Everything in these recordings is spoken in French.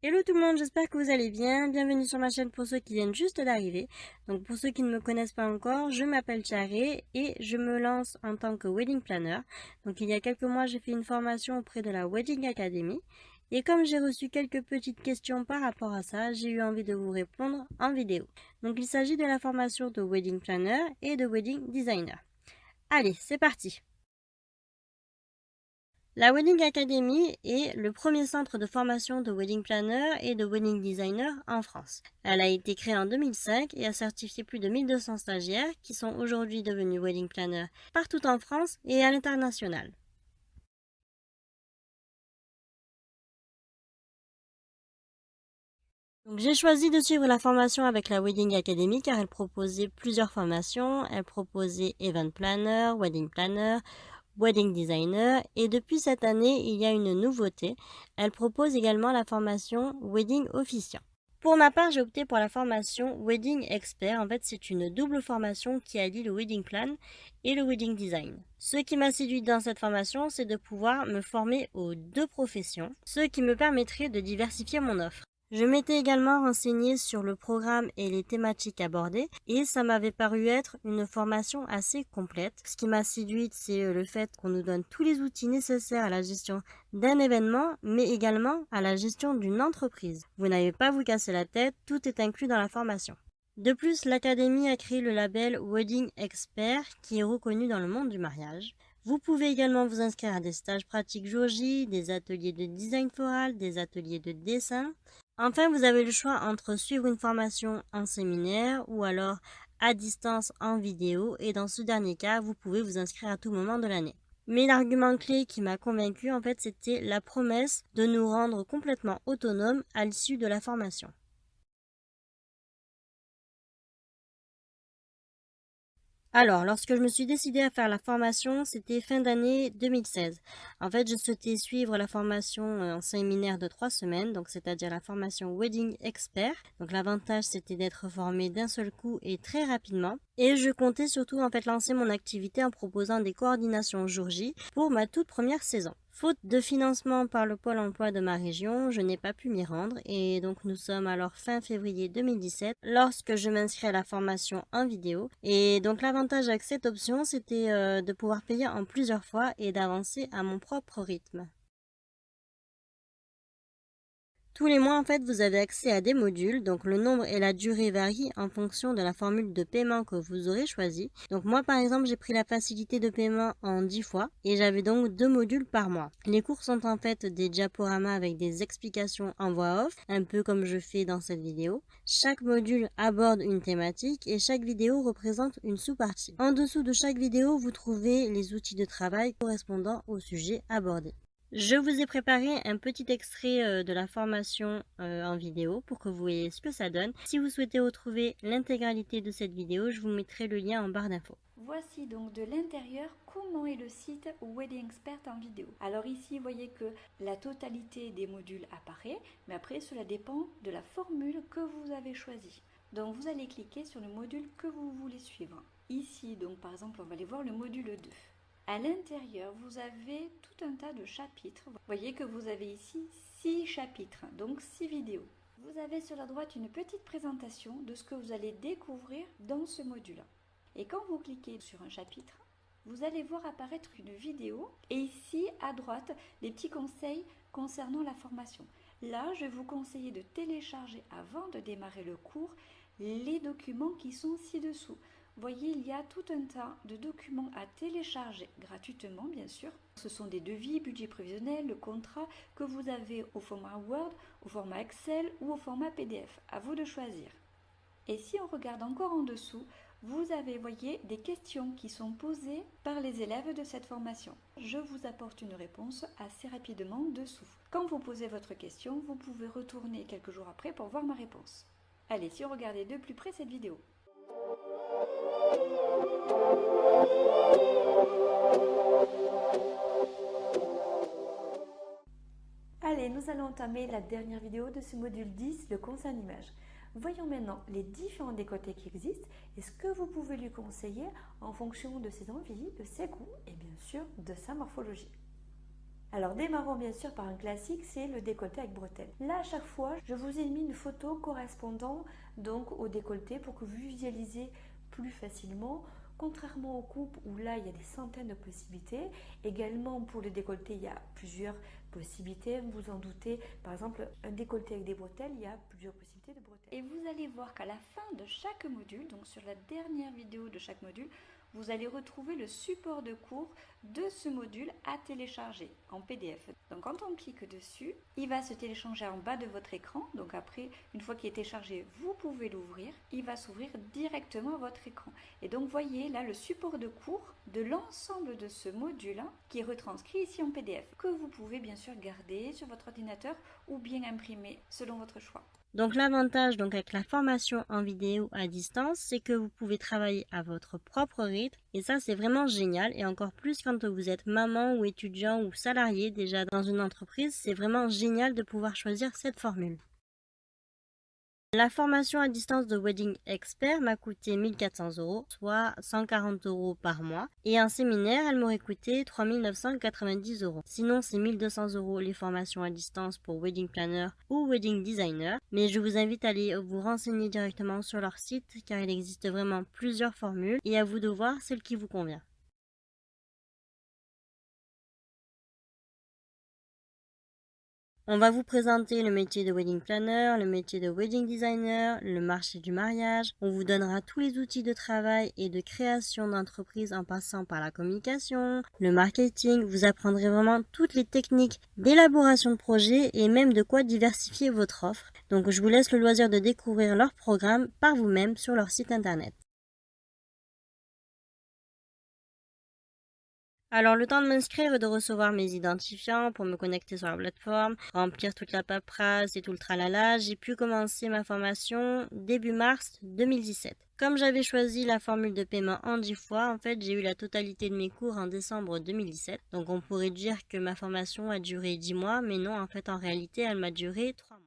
Hello tout le monde, j'espère que vous allez bien. Bienvenue sur ma chaîne pour ceux qui viennent juste d'arriver. Donc pour ceux qui ne me connaissent pas encore, je m'appelle Charé et je me lance en tant que wedding planner. Donc il y a quelques mois, j'ai fait une formation auprès de la Wedding Academy. Et comme j'ai reçu quelques petites questions par rapport à ça, j'ai eu envie de vous répondre en vidéo. Donc il s'agit de la formation de wedding planner et de wedding designer. Allez, c'est parti! La Wedding Academy est le premier centre de formation de wedding planner et de wedding designer en France. Elle a été créée en 2005 et a certifié plus de 1200 stagiaires qui sont aujourd'hui devenus wedding planners partout en France et à l'international. Donc, j'ai choisi de suivre la formation avec la Wedding Academy car elle proposait plusieurs formations. Elle proposait event planner, wedding planner, wedding designer et depuis cette année, il y a une nouveauté. Elle propose également la formation wedding officiant. Pour ma part, j'ai opté pour la formation wedding expert. En fait, c'est une double formation qui allie le wedding plan et le wedding design. Ce qui m'a séduit dans cette formation, c'est de pouvoir me former aux deux professions, ce qui me permettrait de diversifier mon offre. Je m'étais également renseignée sur le programme et les thématiques abordées et ça m'avait paru être une formation assez complète. Ce qui m'a séduite, c'est le fait qu'on nous donne tous les outils nécessaires à la gestion d'un événement, mais également à la gestion d'une entreprise. Vous n'avez pas à vous casser la tête, tout est inclus dans la formation. De plus, l'Académie a créé le label Wedding Expert qui est reconnu dans le monde du mariage. Vous pouvez également vous inscrire à des stages pratiques jour J, des ateliers de design floral, des ateliers de dessin. Enfin, vous avez le choix entre suivre une formation en séminaire ou alors à distance en vidéo et dans ce dernier cas, vous pouvez vous inscrire à tout moment de l'année. Mais l'argument clé qui m'a convaincu, en fait, c'était la promesse de nous rendre complètement autonomes à l'issue de la formation. Alors, lorsque je me suis décidée à faire la formation, c'était fin d'année 2016. En fait, je souhaitais suivre la formation en séminaire de 3 semaines, donc c'est-à-dire la formation Wedding Expert. Donc l'avantage, c'était d'être formé d'un seul coup et très rapidement. Et je comptais surtout en fait lancer mon activité en proposant des coordinations jour J pour ma toute première saison. Faute de financement par le pôle emploi de ma région, je n'ai pas pu m'y rendre et donc nous sommes alors fin février 2017 lorsque je m'inscris à la formation en vidéo. Et donc l'avantage avec cette option, c'était de pouvoir payer en plusieurs fois et d'avancer à mon propre rythme. Tous les mois, en fait, vous avez accès à des modules, donc le nombre et la durée varient en fonction de la formule de paiement que vous aurez choisi. Donc moi, par exemple, j'ai pris la facilité de paiement en 10 fois et j'avais donc 2 modules par mois. Les cours sont en fait des diaporamas avec des explications en voix off, un peu comme je fais dans cette vidéo. Chaque module aborde une thématique et chaque vidéo représente une sous-partie. En dessous de chaque vidéo, vous trouvez les outils de travail correspondant au sujet abordé. Je vous ai préparé un petit extrait de la formation en vidéo pour que vous voyez ce que ça donne. Si vous souhaitez retrouver l'intégralité de cette vidéo, je vous mettrai le lien en barre d'infos. Voici donc de l'intérieur comment est le site Wedding Expert en vidéo. Alors ici, vous voyez que la totalité des modules apparaît, mais après cela dépend de la formule que vous avez choisie. Donc vous allez cliquer sur le module que vous voulez suivre. Ici, donc par exemple, on va aller voir le module 2. À l'intérieur, vous avez tout un tas de chapitres. Vous voyez que vous avez ici 6 chapitres, donc 6 vidéos. Vous avez sur la droite une petite présentation de ce que vous allez découvrir dans ce module. Et quand vous cliquez sur un chapitre, vous allez voir apparaître une vidéo et ici à droite les petits conseils concernant la formation. Là, je vais vous conseiller de télécharger avant de démarrer le cours les documents qui sont ci-dessous. Vous voyez, il y a tout un tas de documents à télécharger gratuitement, bien sûr. Ce sont des devis, budget prévisionnel, le contrat que vous avez au format Word, au format Excel ou au format PDF. À vous de choisir. Et si on regarde encore en dessous, vous avez, voyez, des questions qui sont posées par les élèves de cette formation. Je vous apporte une réponse assez rapidement dessous. Quand vous posez votre question, vous pouvez retourner quelques jours après pour voir ma réponse. Allez, si on regardait de plus près cette vidéo. Allez, nous allons entamer la dernière vidéo de ce module 10, le conseil en images. Voyons maintenant les différents décolletés qui existent et ce que vous pouvez lui conseiller en fonction de ses envies, de ses goûts et bien sûr de sa morphologie. Alors démarrons bien sûr par un classique, c'est le décolleté avec bretelles. Là à chaque fois, je vous ai mis une photo correspondant donc au décolleté pour que vous visualisez plus facilement. Contrairement aux coupes où là il y a des centaines de possibilités, également pour le décolleté il y a plusieurs possibilités, vous en doutez. Par exemple, un décolleté avec des bretelles, il y a plusieurs possibilités de bretelles. Et vous allez voir qu'à la fin de chaque module, donc sur la dernière vidéo de chaque module, vous allez retrouver le support de cours de ce module à télécharger en PDF. Donc quand on clique dessus, il va se télécharger en bas de votre écran. Donc après, une fois qu'il est téléchargé, vous pouvez l'ouvrir. Il va s'ouvrir directement à votre écran. Et donc voyez là le support de cours de l'ensemble de ce module qui est retranscrit ici en PDF, que vous pouvez bien sûr garder sur votre ordinateur ou bien imprimer selon votre choix. Donc l'avantage avec la formation en vidéo à distance, c'est que vous pouvez travailler à votre propre rythme et ça c'est vraiment génial et encore plus quand vous êtes maman ou étudiant ou salarié déjà dans une entreprise, c'est vraiment génial de pouvoir choisir cette formule. La formation à distance de Wedding Expert m'a coûté 1 400 €, soit 140 € par mois. Et un séminaire, elle m'aurait coûté 3 990 €. Sinon, c'est 1 200 € les formations à distance pour Wedding Planner ou Wedding Designer. Mais je vous invite à aller vous renseigner directement sur leur site car il existe vraiment plusieurs formules et à vous de voir celle qui vous convient. On va vous présenter le métier de wedding planner, le métier de wedding designer, le marché du mariage. On vous donnera tous les outils de travail et de création d'entreprise en passant par la communication, le marketing. Vous apprendrez vraiment toutes les techniques d'élaboration de projet et même de quoi diversifier votre offre. Donc je vous laisse le loisir de découvrir leur programme par vous-même sur leur site internet. Alors, le temps de m'inscrire et de recevoir mes identifiants pour me connecter sur la plateforme, remplir toute la paperasse et tout le tralala, j'ai pu commencer ma formation début mars 2017. Comme j'avais choisi la formule de paiement en 10 fois, en fait, j'ai eu la totalité de mes cours en décembre 2017. Donc, on pourrait dire que ma formation a duré 10 mois, mais non, en fait, en réalité, elle m'a duré 3 mois.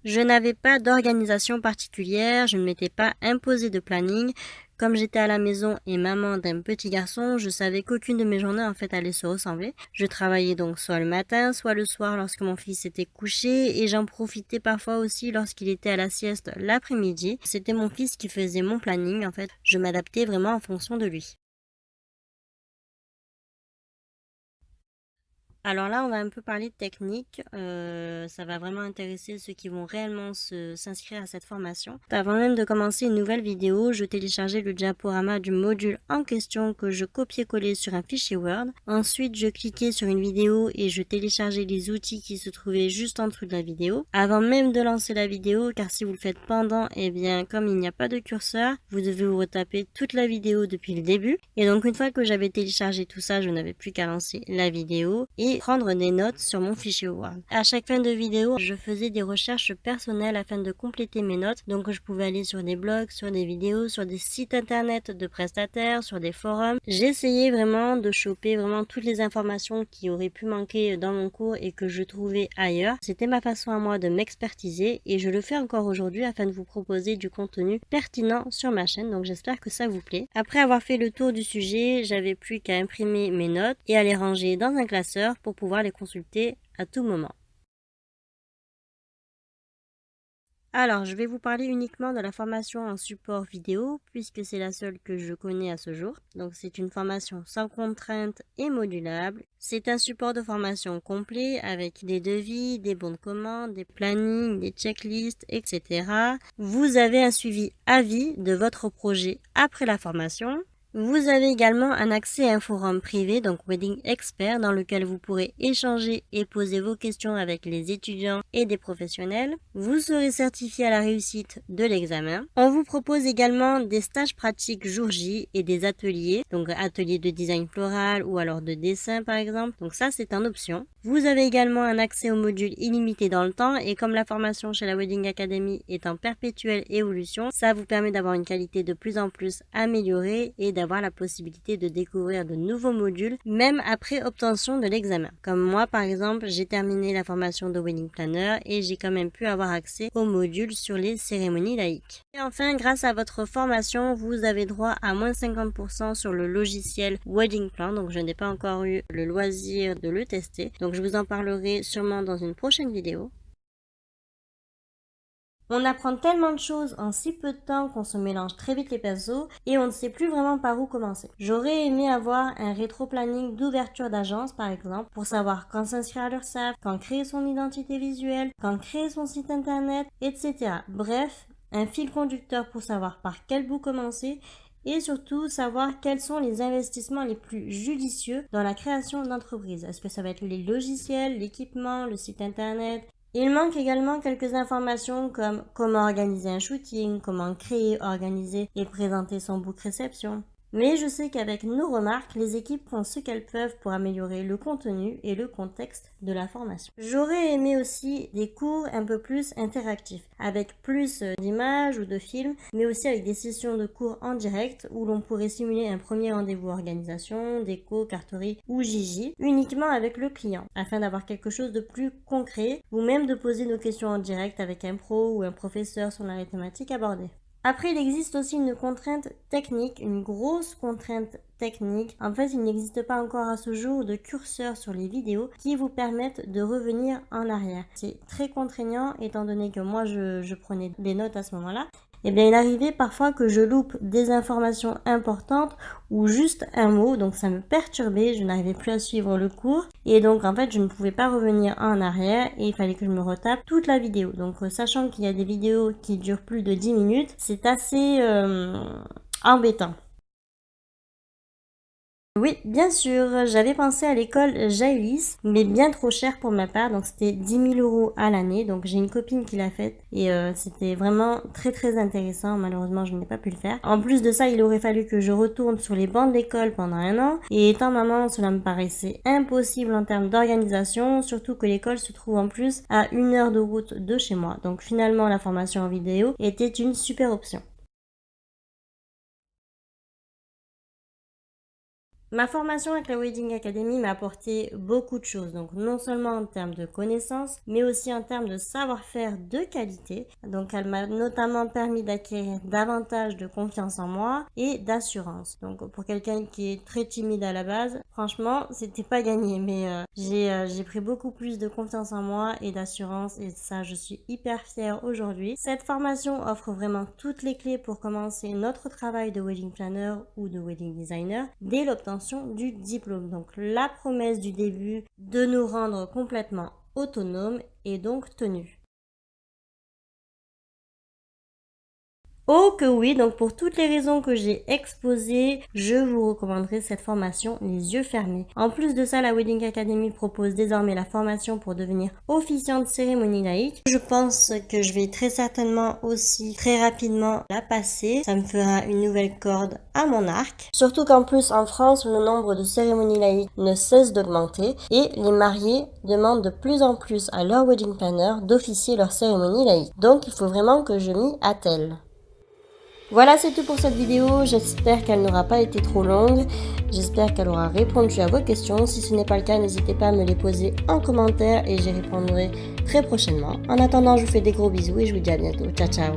Je n'avais pas d'organisation particulière, je ne m'étais pas imposé de planning. Comme j'étais à la maison et maman d'un petit garçon, je savais qu'aucune de mes journées en fait allait se ressembler. Je travaillais donc soit le matin, soit le soir lorsque mon fils était couché et j'en profitais parfois aussi lorsqu'il était à la sieste l'après-midi. C'était mon fils qui faisait mon planning en fait. Je m'adaptais vraiment en fonction de lui. Alors là, on va un peu parler de technique. Ça va vraiment intéresser ceux qui vont réellement s'inscrire à cette formation. Avant même de commencer une nouvelle vidéo, je téléchargeais le diaporama du module en question que je copiais-collais sur un fichier Word. Ensuite, je cliquais sur une vidéo et je téléchargeais les outils qui se trouvaient juste en dessous de la vidéo. Avant même de lancer la vidéo, car si vous le faites pendant, eh bien, comme il n'y a pas de curseur, vous devez vous retaper toute la vidéo depuis le début. Et donc, une fois que j'avais téléchargé tout ça, je n'avais plus qu'à lancer la vidéo et prendre des notes sur mon fichier Word. À chaque fin de vidéo, je faisais des recherches personnelles afin de compléter mes notes. Donc je pouvais aller sur des blogs, sur des vidéos, sur des sites internet de prestataires, sur des forums. J'essayais vraiment de choper vraiment toutes les informations qui auraient pu manquer dans mon cours et que je trouvais ailleurs. C'était ma façon à moi de m'expertiser et je le fais encore aujourd'hui afin de vous proposer du contenu pertinent sur ma chaîne. Donc j'espère que ça vous plaît. Après avoir fait le tour du sujet, j'avais plus qu'à imprimer mes notes et à les ranger dans un classeur pour pouvoir les consulter à tout moment. Alors, je vais vous parler uniquement de la formation en support vidéo puisque c'est la seule que je connais à ce jour. Donc, c'est une formation sans contrainte et modulable. C'est un support de formation complet avec des devis, des bons de commande, des plannings, des checklists, etc. Vous avez un suivi à vie de votre projet après la formation. Vous avez également un accès à un forum privé, donc Wedding Expert, dans lequel vous pourrez échanger et poser vos questions avec les étudiants et des professionnels. Vous serez certifié à la réussite de l'examen. On vous propose également des stages pratiques jour J et des ateliers, donc ateliers de design floral ou alors de dessin par exemple. Donc ça, c'est en option. Vous avez également un accès au module illimité dans le temps et comme la formation chez la Wedding Academy est en perpétuelle évolution, ça vous permet d'avoir une qualité de plus en plus améliorée et d'avoir d'avoir la possibilité de découvrir de nouveaux modules, même après obtention de l'examen. Comme moi, par exemple, j'ai terminé la formation de Wedding Planner et j'ai quand même pu avoir accès aux modules sur les cérémonies laïques. Et enfin, grâce à votre formation, vous avez droit à moins 50% sur le logiciel Wedding Plan. Donc, je n'ai pas encore eu le loisir de le tester. Donc, je vous en parlerai sûrement dans une prochaine vidéo. On apprend tellement de choses en si peu de temps qu'on se mélange très vite les pinceaux et on ne sait plus vraiment par où commencer. J'aurais aimé avoir un rétro-planning d'ouverture d'agence par exemple pour savoir quand s'inscrire à l'URSSAF, quand créer son identité visuelle, quand créer son site internet, etc. Bref, un fil conducteur pour savoir par quel bout commencer et surtout savoir quels sont les investissements les plus judicieux dans la création d'entreprise. Est-ce que ça va être les logiciels, l'équipement, le site internet? Il manque également quelques informations comme comment organiser un shooting, comment créer, organiser et présenter son book réception. Mais je sais qu'avec nos remarques, les équipes font ce qu'elles peuvent pour améliorer le contenu et le contexte de la formation. J'aurais aimé aussi des cours un peu plus interactifs, avec plus d'images ou de films, mais aussi avec des sessions de cours en direct où l'on pourrait simuler un premier rendez-vous organisation, déco, carterie ou Gigi, uniquement avec le client, afin d'avoir quelque chose de plus concret, ou même de poser nos questions en direct avec un pro ou un professeur sur la thématique abordée. Après, il existe aussi une contrainte technique, une grosse contrainte technique. En fait, il n'existe pas encore à ce jour de curseur sur les vidéos qui vous permettent de revenir en arrière. C'est très contraignant étant donné que moi, je prenais des notes à ce moment-là. Et bien, il arrivait parfois que je loupe des informations importantes ou juste un mot, donc ça me perturbait, je n'arrivais plus à suivre le cours et donc en fait je ne pouvais pas revenir en arrière et il fallait que je me retape toute la vidéo. Donc sachant qu'il y a des vidéos qui durent plus de 10 minutes, c'est assez embêtant. Oui, bien sûr, j'avais pensé à l'école Jaelis, mais bien trop cher pour ma part, donc c'était 10 000 € à l'année, donc j'ai une copine qui l'a faite et c'était vraiment très très intéressant, malheureusement je n'ai pas pu le faire. En plus de ça, il aurait fallu que je retourne sur les bancs de l'école pendant 1 an, et étant maman, cela me paraissait impossible en termes d'organisation, surtout que l'école se trouve en plus à 1 heure de route de chez moi, donc finalement la formation en vidéo était une super option. Ma formation avec la Wedding Academy m'a apporté beaucoup de choses, donc non seulement en termes de connaissances, mais aussi en termes de savoir-faire de qualité. Donc elle m'a notamment permis d'acquérir davantage de confiance en moi et d'assurance. Donc pour quelqu'un qui est très timide à la base, franchement, c'était pas gagné, mais j'ai pris beaucoup plus de confiance en moi et d'assurance et ça, je suis hyper fière aujourd'hui. Cette formation offre vraiment toutes les clés pour commencer notre travail de wedding planner ou de wedding designer dès l'obtention du diplôme. Donc la promesse du début de nous rendre complètement autonomes est donc tenue. Oh que oui, donc pour toutes les raisons que j'ai exposées, je vous recommanderais cette formation les yeux fermés. En plus de ça, la Wedding Academy propose désormais la formation pour devenir officiant de cérémonie laïque. Je pense que je vais très certainement aussi très rapidement la passer. Ça me fera une nouvelle corde à mon arc. Surtout qu'en plus en France, le nombre de cérémonies laïques ne cesse d'augmenter et les mariés demandent de plus en plus à leur wedding planner d'officier leur cérémonie laïque. Donc il faut vraiment que je m'y attelle. Voilà, c'est tout pour cette vidéo. J'espère qu'elle n'aura pas été trop longue. J'espère qu'elle aura répondu à vos questions. Si ce n'est pas le cas, n'hésitez pas à me les poser en commentaire et j'y répondrai très prochainement. En attendant, je vous fais des gros bisous et je vous dis à bientôt. Ciao, ciao.